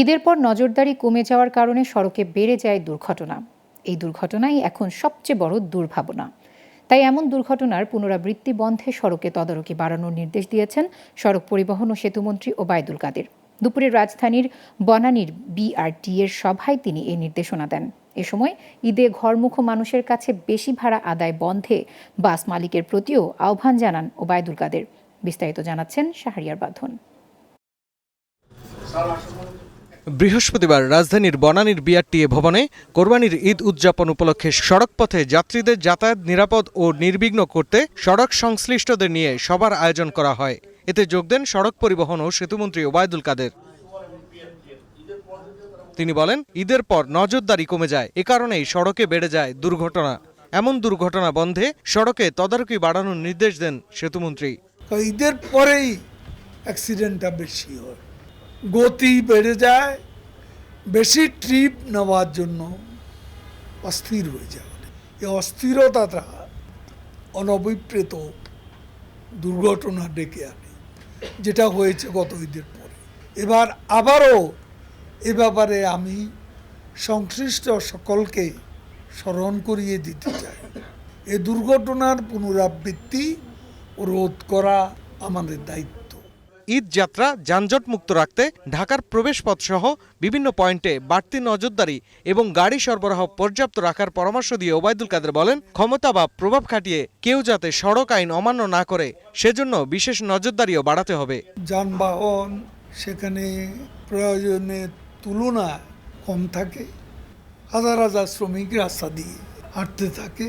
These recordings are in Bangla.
ঈদের পর নজরদারি কমে যাওয়ার কারণে সড়কে বেড়ে যায় দুর্ঘটনা। এই দুর্ঘটনাই এখন সবচেয়ে বড় দুর্ভাবনা। তাই এমন দুর্ঘটনার পুনরাবৃত্তি বন্ধে সড়কে তদারকি বাড়ানোর নির্দেশ দিয়েছেন সড়ক পরিবহন ও সেতুমন্ত্রী ওবায়দুল কাদের। দুপুরে রাজধানীর বনানীর বিআরটি এর সভায় তিনি এই নির্দেশনা দেন। এ সময় ঈদে ঘরমুখো মানুষের কাছে বেশি ভাড়া আদায় বন্ধে বাস মালিকের প্রতিও আহ্বান জানান ওবায়দুল কাদের। বিস্তারিত জানাচ্ছেন শাহরিয়ার বাঁধন। বৃহস্পতিবার রাজধানীর বনানীর বিআরটিএ ভবনে কোরবানির ঈদ উদযাপন উপলক্ষে সড়কপথে যাত্রীদের যাতায়াত নিরাপদ ও নির্বিঘ্ন করতে সড়ক সংশ্লিষ্টদের নিয়ে সভার আয়োজন করা হয়। এতে যোগ দেন সড়ক পরিবহন ও সেতুমন্ত্রী ওবায়দুল কাদের। তিনি বলেন, ঈদের পর নজরদারি কমে যায়, এ কারণেই সড়কে বেড়ে যায় দুর্ঘটনা। এমন দুর্ঘটনা বন্ধে সড়কে তদারকি বাড়ানোর নির্দেশ দেন সেতুমন্ত্রী। ঈদের পরেই অ্যাক্সিডেন্টটা বেশি হয়, গতি বেড়ে যায়, বেশি ট্রিপ নেওয়ার জন্য অস্থির হয়ে যায়। এই অস্থিরতাটা অনভিপ্রেত দুর্ঘটনা ডেকে আনে, যেটা হয়েছে গত ঈদের পরে। এবার আবারও এ ব্যাপারে আমি সংশ্লিষ্ট সকলকে স্মরণ করিয়ে দিতে চাই, এ দুর্ঘটনার পুনরাবৃত্তি রোধ করা আমাদের দায়িত্ব। ঈদ যাত্রা যানজট মুক্ত রাখতে ঢাকার প্রবেশপথ সহ বিভিন্ন পয়েন্টে বাড়তি নজরদারি এবং গাড়ি সরবরাহ পর্যাপ্ত রাখার পরামর্শ দিয়ে ওবায়দুল কাদের বলেন, ক্ষমতা বা প্রভাব খাটিয়ে কেউ যাতে সড়ক আইন অমান্য না করে সেজন্য বিশেষ নজরদারিও বাড়াতে হবে। যানবাহন সেখানে প্রয়োজনের তুলনায় কম থাকে, হাজার হাজার শ্রমিক রাস্তা দিয়ে হাঁটতে থাকে,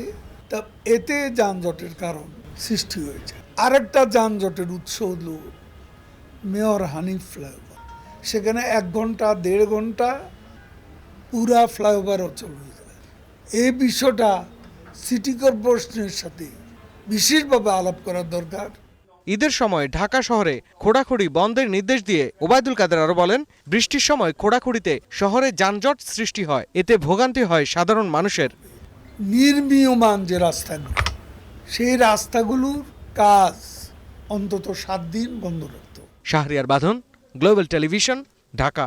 তা এতে যানজটের কারণ সৃষ্টি হয়েছে। আরেকটা যানজটের উৎস হল মেয়র হানিফ ফ্লাইওভার, সেখানে 1 ঘন্টা 1.5 ঘন্টা পুরা ফ্লাইওভার অচল হয়ে যায়। এই বিষয়টা সিটি কর্পোরেশনের সাথে বিশেষভাবে আলাপ করা দরকার। ঈদের সময় ঢাকা শহরে খোঁড়াখুড়ি বন্ধের নির্দেশ দিয়ে ওবায়দুল কাদের আরো বলেন, বৃষ্টির সময় খোঁড়াখুড়িতে শহরে যানজট সৃষ্টি হয়, এতে ভোগান্তি হয় সাধারণ মানুষের। নির্মীয়মান যে রাস্তাগুলো, সেই রাস্তাগুলোর কাজ অন্তত 7 দিন বন্ধ রাখত। শাহরিয়ার বাঁধন, গ্লোবাল টেলিভিশন, ঢাকা।